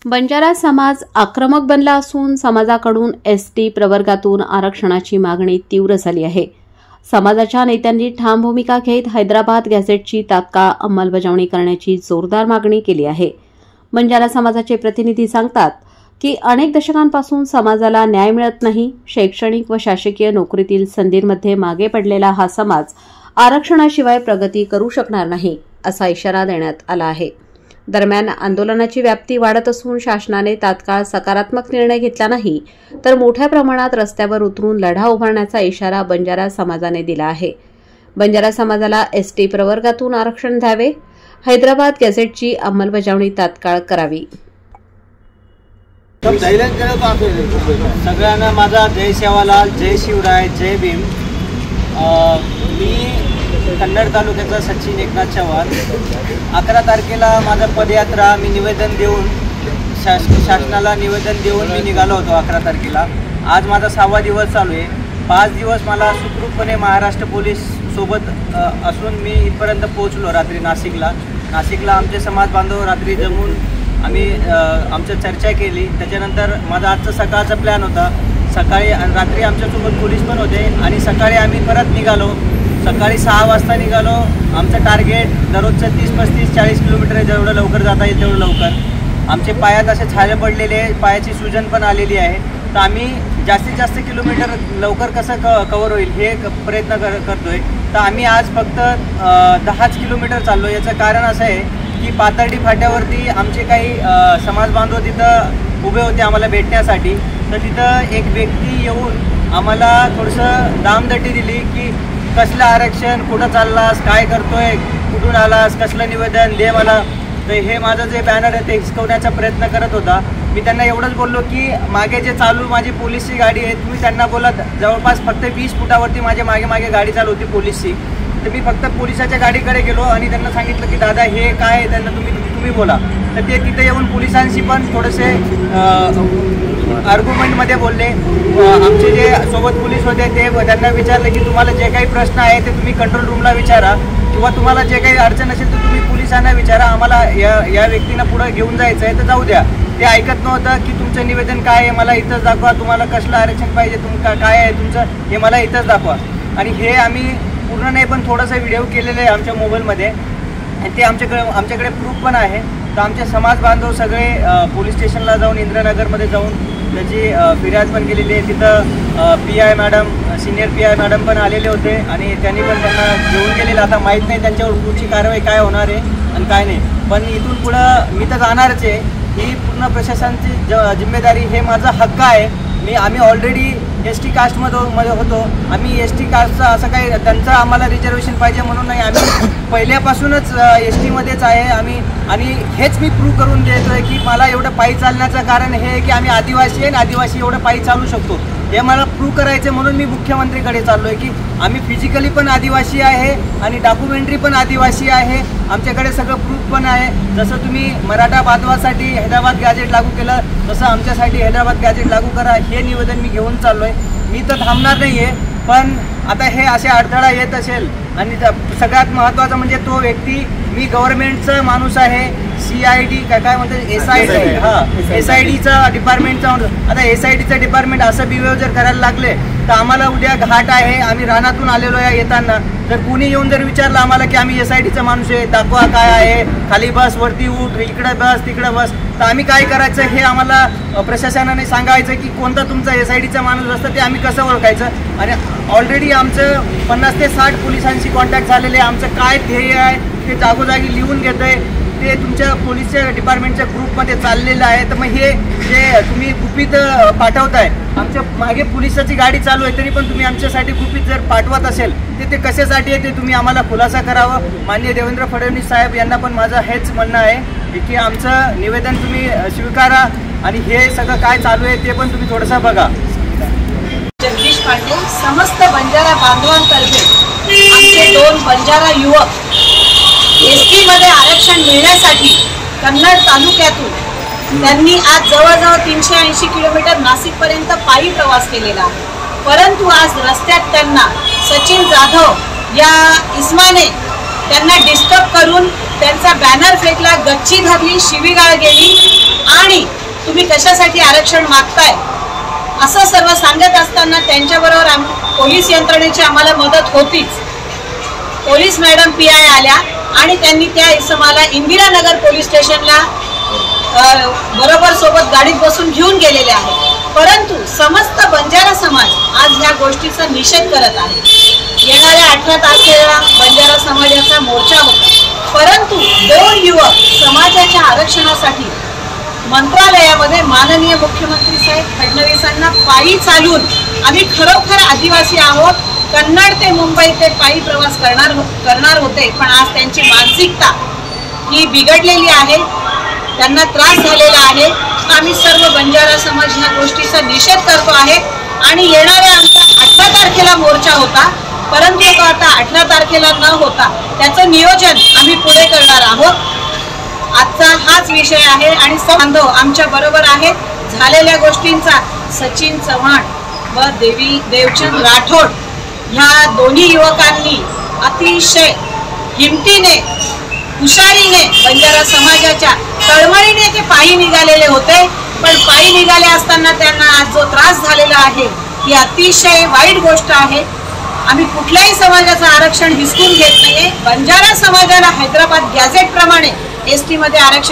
बंजारा समाज आक्रमक बनला असून समाजाकडून एसटी प्रवर्गातून आरक्षणाची मागणी तीव्र झाली आहे। समाजाच्या नेत्यांनी ठाम भूमिका घेत हैदराबाद गॅझेटची तात्काळ अंमलबजावणी करण्याची जोरदार मागणी केली आहे। बंजारा समाजाचे प्रतिनिधी सांगतात की अनेक दशकांपासून समाजाला न्याय मिळत नाही। शैक्षणिक व शासकीय नोकरीतील संधींमध्ये मागे पडलेला हा समाज आरक्षणाशिवाय प्रगती करू शकणार नाही, असा इशारा देण्यात आला आहे। दरम्यान आंदोलनाची व्याप्ती वाढत असून शासनाने तात्काळ सकारात्मक निर्णय घेतला नाही तर मोठ्या प्रमाणात रस्त्यावर उतरून लढा उभारण्याचा इशारा बंजारा समाजाने दिला आहे। बंजारा समाजाला एसटी प्रवर्गातून आरक्षण द्यावे, हैदराबाद गॅझेटची अंमलबजावणी तात्काळ करावी। सगळ्यांना माझा जय सेवालाल, जय शिवराय, जय भीम। मी कन्नड तालुक्याचा सचिन एकनाथ चव्हाण। 11 तारखेला माझा पदयात्रा मी निवेदन देऊन शासनाला निवेदन देऊन मी निघालो होतो 11 तारखेला। आज माझा 6वा दिवस चालू आहे। 5 दिवस मला सुखरूपपणे महाराष्ट्र पोलीस सोबत असून मी इथपर्यंत पोहोचलो। रात्री नाशिकला आमचे समाज बांधव रात्री जमून आम्ही आमची चर्चा केली। त्याच्यानंतर माझा आजचा सकाळचा प्लॅन होता। सकाळी आणि रात्री आमच्यासोबत पोलीस पण होते आणि सकाळी आम्ही परत निघालो। सकाळी 6 वाजता निघालो। आमचं टार्गेट दररोजचं 30, 35, 40 किलोमीटर आहे। जेवढं लवकर जाता येईल तेवढं लवकर। आमचे पायात असे छाले पडलेले आहे, पायाची सूजन पण आलेली आहे। तर आम्ही जास्तीत जास्त किलोमीटर लवकर कसं कव्हर होईल हे प्रयत्न करतोय। तर आम्ही आज फक्त 10 किलोमीटर चाललो। याचं कारण असं आहे की पाथर्डी फाट्यावरती आमचे काही समाज बांधव तिथं उभे होते आम्हाला भेटण्यासाठी। तर तिथं एक व्यक्ती येऊन आम्हाला थोडंसं दामदटी दिली की कसलं आरक्षण, कुठं चाललास, काय करतोय, कुठून आलास, कसलं निवेदन दे मला। तर हे माझं जे बॅनर आहे ते हिसकवण्याचा प्रयत्न करत होता। मी त्यांना एवढंच बोललो की मागे जे चालू माझी पोलीसची गाडी आहे, तुम्ही त्यांना बोला जवळपास फक्त 20 फुटावरती माझे मागे गाडी चालू होती पोलीसची। तर मी फक्त पोलिसाच्या गाडीकडे गेलो आणि त्यांना सांगितलं की दादा हे काय आहे, त्यांना तुम्ही बोला। तर ते तिथे येऊन पोलिसांशी पण थोडेसे आर्ग्युमेंटमध्ये बोलले। आमचे जे सोबत पोलीस होते ते त्यांना विचारलं की तुम्हाला जे काही प्रश्न आहे ते तुम्ही कंट्रोल रूमला विचारा किंवा तुम्हाला जे काही अडचण असेल तर तुम्ही पोलिसांना विचारा। आम्हाला या व्यक्तींना पुढे घेऊन जायचं आहे तर जाऊ द्या। ते ऐकत नव्हतं की तुमचं निवेदन काय आहे मला इथंच दाखवा, तुम्हाला कसलं आरक्षण पाहिजे, काय आहे तुमचं हे मला इथंच दाखवा। आणि हे आम्ही पूर्ण नाही पण थोडंसं व्हिडिओ केलेलं आहे आमच्या मोबाईलमध्ये आणि ते आमच्याकडे प्रूफ पण आहे। तर आमचे समाज बांधव सगळे पोलीस स्टेशनला जाऊन इंद्रनगरमध्ये जाऊन त्याची फिर्याद पण केलेली आहे। तिथं PI madam, senior PI madam पण आलेले होते आणि त्यांनी पण त्यांना घेऊन गेलेलं। आता माहीत नाही त्यांच्यावर पुढची कारवाई काय होणार आहे आणि काय नाही, पण इथून पुढं मी तर जाणारच आहे। ही पूर्ण प्रशासनाची जिम्मेदारी, हे माझा हक्क आहे। आम्ही ऑलरेडी ST कास्टमध्ये होतो। आम्ही ST कास्टचं असं काही त्यांचं आम्हाला रिझर्वेशन पाहिजे म्हणून नाही, आम्ही पहिल्यापासूनच STमध्येच आहे आम्ही। आणि हेच मी प्रूव्ह करून देतो आहे की मला एवढं पायी चालण्याचं कारण हे की आम्ही आदिवासी आहे आणि आदिवासी एवढं पायी चालू शकतो हे मला प्रूव्ह करायचं म्हणून मी मुख्यमंत्रीकडे चाललो आहे की आम्ही फिजिकली पण आदिवासी आहे आणि डॉक्युमेंटरी पण आदिवासी आहे। आमच्याकडे सगळं प्रूफ पण आहे। जसं तुम्ही मराठा बांधवासाठी हैदराबाद गॅझेट लागू केलं तसं आमच्यासाठी हैदराबाद गॅझेट लागू करा, हे निवेदन मी घेऊन चाललो आहे। मी तर थांबणार नाही आहे, पण आता हे असे अडथळा येत असेल आणि सगळ्यात महत्त्वाचं म्हणजे तो व्यक्ती मी गव्हर्नमेंटचा माणूस आहे। CID काय म्हणतात SIDचा डिपार्टमेंटचा। आता SIDचं डिपार्टमेंट असं बिहेव जर करायला लागले तर आम्हाला उद्या घाट आहे। आम्ही रानातून आलेलो आहे, येताना जर कुणी येऊन जर विचारलं आम्हाला की आम्ही SIDचा माणूस आहे, दाखवा काय आहे, खाली बस, वरती उठ, इकडे बस, तिकडे बस, तर आम्ही काय करायचं हे आम्हाला प्रशासनाने सांगायचं की कोणता तुमचा SIDचा माणूस असतं ते आम्ही कसं ओळखायचं। आणि ऑलरेडी आमचं 50 ते 60 पोलिसांशी कॉन्टॅक्ट झालेले आहे। आमचं काय ध्येय आहे ते जागोजागी लिहून घेतं आहे, ते तुमच्या पोलीसच्या डिपार्टमेंटच्या ग्रुपमध्ये चाललेलं आहे। तर मग हे जे तुम्ही गुपित पाठवताय, आमच्या मागे पोलिसाची गाडी चालू आहे तरी पण तुम्ही आमच्यासाठी गुपित जर पाठवत असेल ते कशासाठी आहे ते तुम्ही आम्हाला खुलासा करावं। माननीय देवेंद्र फडणवीस साहेब यांना पण माझं हेच म्हणणं आहे की आमचं निवेदन तुम्ही स्वीकारा आणि हे सगळं काय चालू आहे ते पण तुम्ही थोडंसं बघा। जगदीश पांडे, समस्त बंजारा बांधवांतर्फे आमचे 2 बंजारा युवक STमध्ये आरक्षण मिळण्यासाठी कन्नड तालुक्यातून त्यांनी आज जवळजवळ 380 किलोमीटर नाशिकपर्यंत पायी प्रवास केलेला आहे। परंतु आज रस्त्यात त्यांना सचिन जाधव या इसमाने त्यांना डिस्टर्ब करून त्यांचा बॅनर फेकला, गच्ची धरली, शिवीगाळ गेली आणि तुम्ही कशासाठी आरक्षण मागताय असं सर्व सांगत असताना त्यांच्याबरोबर पोलीस यंत्रणेची आम्हाला मदत होतीच. पोलीस मॅडम PI आल्या आणि त्यांनी त्या इसमाला इंदिरानगर पोलीस स्टेशनला बरोबर सोबत गाडीत बसून घेऊन गेलेले आहे. परंतु समस्त बंजारा समाज आज ह्या गोष्टीचा निषेध करत आहे. येणाऱ्या 18 तारखेला बंजारा समाजाचा मोर्चा होता, परंतु 2 युवक समाजाच्या आरक्षणासाठी मंत्रालयामध्ये माननीय मुख्यमंत्री साहेब फडणवीसांना पायी चालून आम्ही खरोखर आदिवासी आहोत, कन्नड ते मुंबई ते पायी प्रवास करणार होते, पण आज त्यांची मानसिकता ही बिघडलेली आहे, त्यांना त्रास झालेला आहे. आम्ही सर्व बंजारा समाज ह्या गोष्टीचा निषेध करतो आहे आणि येणाऱ्या आमचा 18 तारखेला मोर्चा होता, परंतु तो आता 18 तारखेला न होता त्याचं नियोजन आम्ही पुढे करणार आहोत. आजचा हाच विषय आहे आणि बांधव आमच्या बरोबर आहेत. झालेल्या गोष्टींचा सचिन चव्हाण व देवचंद राठोड ह्या दोन्ही युवकांनी अतिशय हिमतीने, हुशारीने बंजारा समाजाच्या तळमळीने ते पायी निघालेले होते, पण पायी निघाले असताना त्यांना आज जो त्रास झालेला आहे ही अतिशय वाईट गोष्ट आहे. आम्ही कुठल्याही समाजाचं आरक्षण हिसकून घेत नाहीये. बंजारा समाजाला हैदराबाद गॅझेट प्रमाणे ST मध्ये आरक्षण